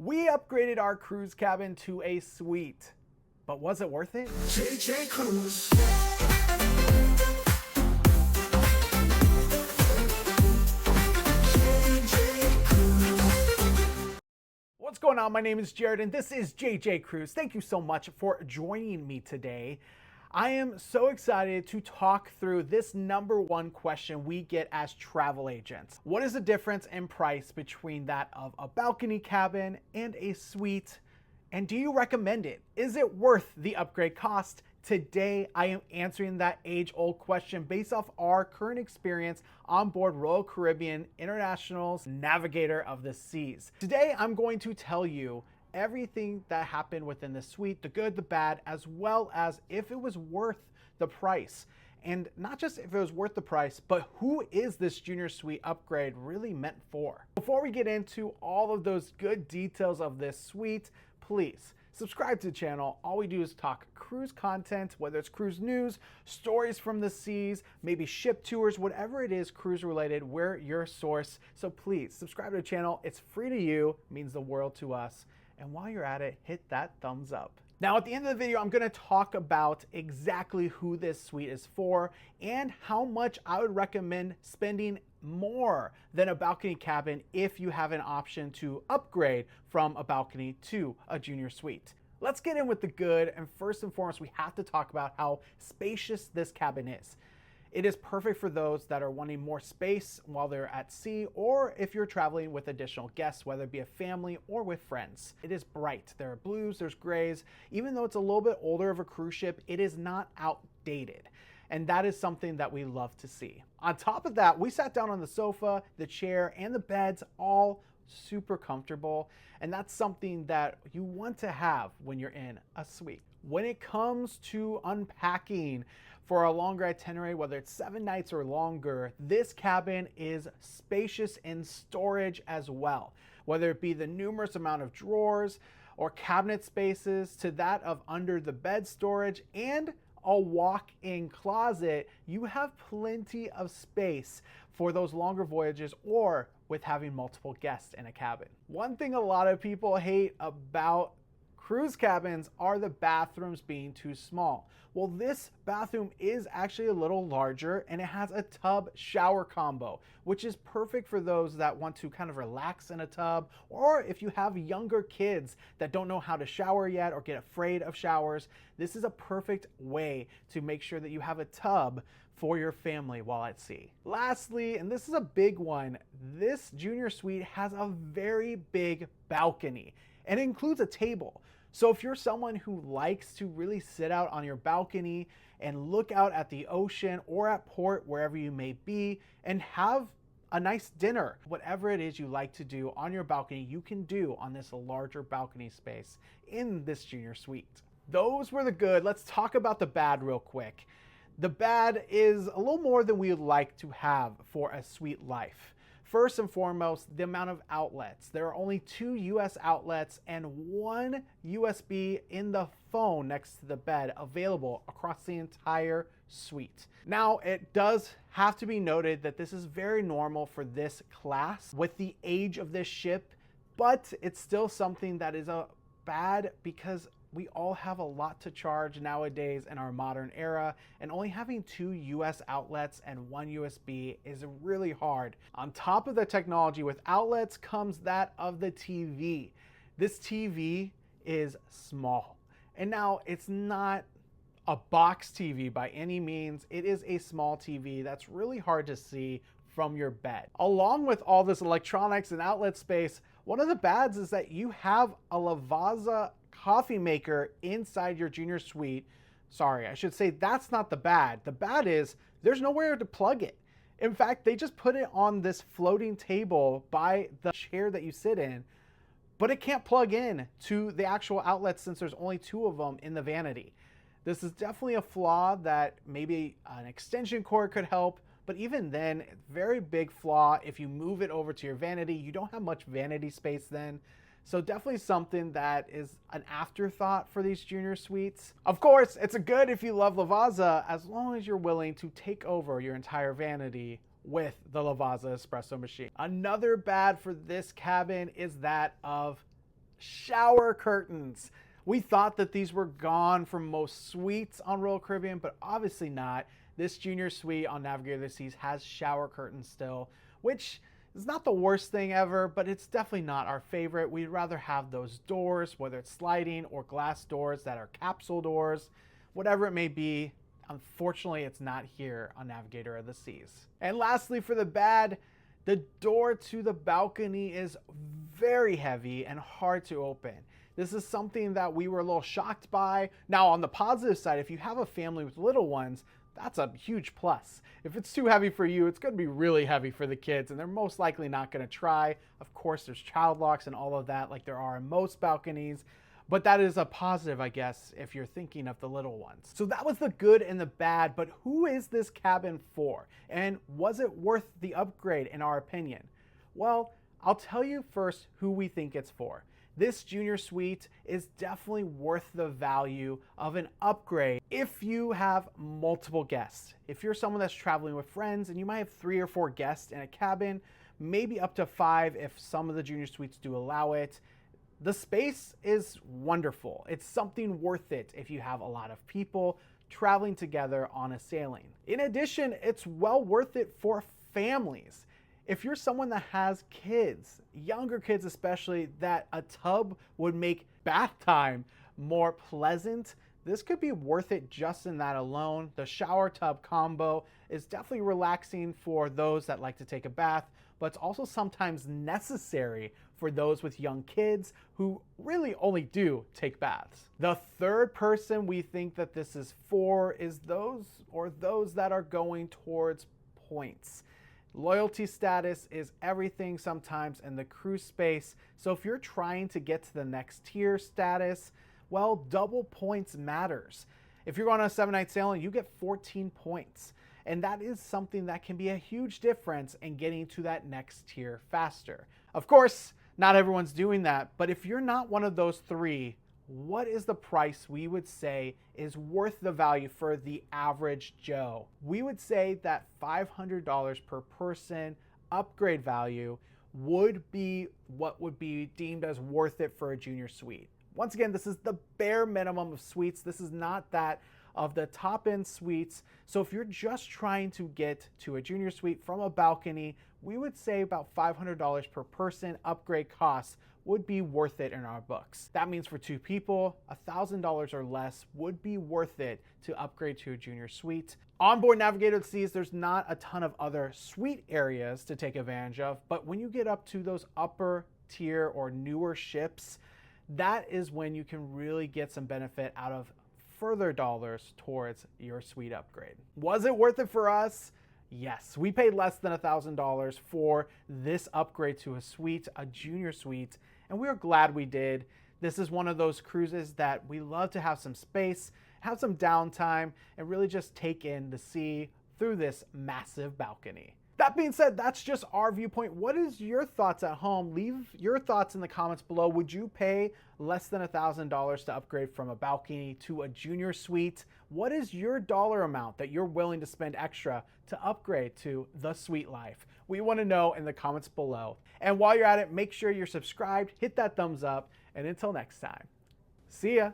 We upgraded our cruise cabin to a suite, but was it worth it? JJ Cruise. What's going on? My name is Jared and this is JJ Cruise. Thank you so much for joining me today. I am so excited to talk through this number one question we get as travel agents. What is the difference in price between that of a balcony cabin and a suite? And do you recommend it? Is it worth the upgrade cost? Today, I am answering that age-old question based off our current experience on board Royal Caribbean International's Navigator of the Seas. Today, I'm going to tell you everything that happened within the suite, the good, the bad, as well as if it was worth the price. And not just if it was worth the price, but who is this junior suite upgrade really meant for? Before we get into all of those good details of this suite, please subscribe to the channel. All we do is talk cruise content, whether it's cruise news, stories from the seas, maybe ship tours, whatever it is cruise related, we're your source. So please subscribe to the channel. It's free to you, means the world to us. And while you're at it, hit that thumbs up. Now at the end of the video, I'm gonna talk about exactly who this suite is for and how much I would recommend spending more than a balcony cabin if you have an option to upgrade from a balcony to a junior suite. Let's get in with the good, and first and foremost, we have to talk about how spacious this cabin is. It is perfect for those that are wanting more space while they're at sea, or if you're traveling with additional guests, whether it be a family or with friends. It is bright. There are blues, there's grays. Even though it's a little bit older of a cruise ship, it is not outdated. And that is something that we love to see. On top of that, we sat down on the sofa, the chair, and the beds, all super comfortable. And that's something that you want to have when you're in a suite. When it comes to unpacking for a longer itinerary, whether it's 7 nights or longer, this cabin is spacious in storage as well. Whether it be the numerous amount of drawers or cabinet spaces to that of under the bed storage and a walk-in closet, you have plenty of space for those longer voyages or with having multiple guests in a cabin. One thing a lot of people hate about cruise cabins are the bathrooms being too small. Well, this bathroom is actually a little larger and it has a tub shower combo, which is perfect for those that want to kind of relax in a tub, or if you have younger kids that don't know how to shower yet or get afraid of showers, this is a perfect way to make sure that you have a tub for your family while at sea. Lastly, and this is a big one, this junior suite has a very big balcony and it includes a table. So if you're someone who likes to really sit out on your balcony and look out at the ocean or at port, wherever you may be, and have a nice dinner, whatever it is you like to do on your balcony, you can do on this larger balcony space in this junior suite. Those were the good. Let's talk about the bad real quick. The bad is a little more than we would like to have for a suite life. First and foremost, the amount of outlets. There are only 2 US outlets and 1 USB in the phone next to the bed available across the entire suite. Now, it does have to be noted that this is very normal for this class with the age of this ship, but it's still something that is a bad because we all have a lot to charge nowadays in our modern era, and only having 2 US outlets and 1 USB is really hard. On top of the technology with outlets comes that of the TV. This TV is small. And now it's not a box TV by any means. It is a small TV that's really hard to see from your bed. Along with all this electronics and outlet space, one of the bads is that you have a Lavazza coffee maker inside your junior suite. Sorry, I should say that's not the bad. The bad is there's nowhere to plug it. In fact, they just put it on this floating table by the chair that you sit in, but it can't plug in to the actual outlets since there's only 2 of them in the vanity. This is definitely a flaw that maybe an extension cord could help, but even then, very big flaw. If you move it over to your vanity, you don't have much vanity space then. So definitely something that is an afterthought for these junior suites. Of course, it's a good if you love Lavazza, as long as you're willing to take over your entire vanity with the Lavazza espresso machine. Another bad for this cabin is that of shower curtains. We thought that these were gone from most suites on Royal Caribbean, but obviously not. This junior suite on Navigator of the Seas has shower curtains still, which is not the worst thing ever, but it's definitely not our favorite. We'd rather have those doors, whether it's sliding or glass doors that are capsule doors, whatever it may be. Unfortunately, it's not here on Navigator of the Seas. And lastly, for the bad, the door to the balcony is very heavy and hard to open. This is something that we were a little shocked by. Now, on the positive side, if you have a family with little ones, that's a huge plus. If it's too heavy for you, it's going to be really heavy for the kids, and they're most likely not going to try. Of course, there's child locks and all of that like there are in most balconies, but that is a positive, I guess, if you're thinking of the little ones. So that was the good and the bad, but who is this cabin for? And was it worth the upgrade in our opinion? Well, I'll tell you first who we think it's for. This junior suite is definitely worth the value of an upgrade if you have multiple guests. If you're someone that's traveling with friends and you might have 3 or 4 guests in a cabin, maybe up to 5 if some of the junior suites do allow it. The space is wonderful. It's something worth it if you have a lot of people traveling together on a sailing. In addition, it's well worth it for families. If you're someone that has kids, younger kids especially, that a tub would make bath time more pleasant, this could be worth it just in that alone. The shower tub combo is definitely relaxing for those that like to take a bath, but it's also sometimes necessary for those with young kids who really only do take baths. The third person we think that this is for is those that are going towards points. Loyalty status is everything sometimes in the cruise space. So if you're trying to get to the next tier status, well, double points matters. If you're on a 7-night sailing, you get 14 points. And that is something that can be a huge difference in getting to that next tier faster. Of course, not everyone's doing that, but if you're not one of those 3, what is the price we would say is worth the value for the average Joe? We would say that $500 per person upgrade value would be what would be deemed as worth it for a junior suite. Once again, this is the bare minimum of suites. This is not that of the top end suites. So if you're just trying to get to a junior suite from a balcony, we would say about $500 per person upgrade costs would be worth it in our books. That means for 2 people, $1,000 or less would be worth it to upgrade to a junior suite. Onboard Navigator of the Seas, there's not a ton of other suite areas to take advantage of, but when you get up to those upper tier or newer ships, that is when you can really get some benefit out of further dollars towards your suite upgrade. Was it worth it for us? Yes, we paid less than $1,000 for this upgrade to a suite, a junior suite, and we are glad we did. This is one of those cruises that we love to have some space, have some downtime, and really just take in the sea through this massive balcony. That being said, that's just our viewpoint. What is your thoughts at home? Leave your thoughts in the comments below. Would you pay less than $1,000 to upgrade from a balcony to a junior suite? What is your dollar amount that you're willing to spend extra to upgrade to the suite life? We want to know in the comments below. And while you're at it, make sure you're subscribed, hit that thumbs up, and until next time, see ya.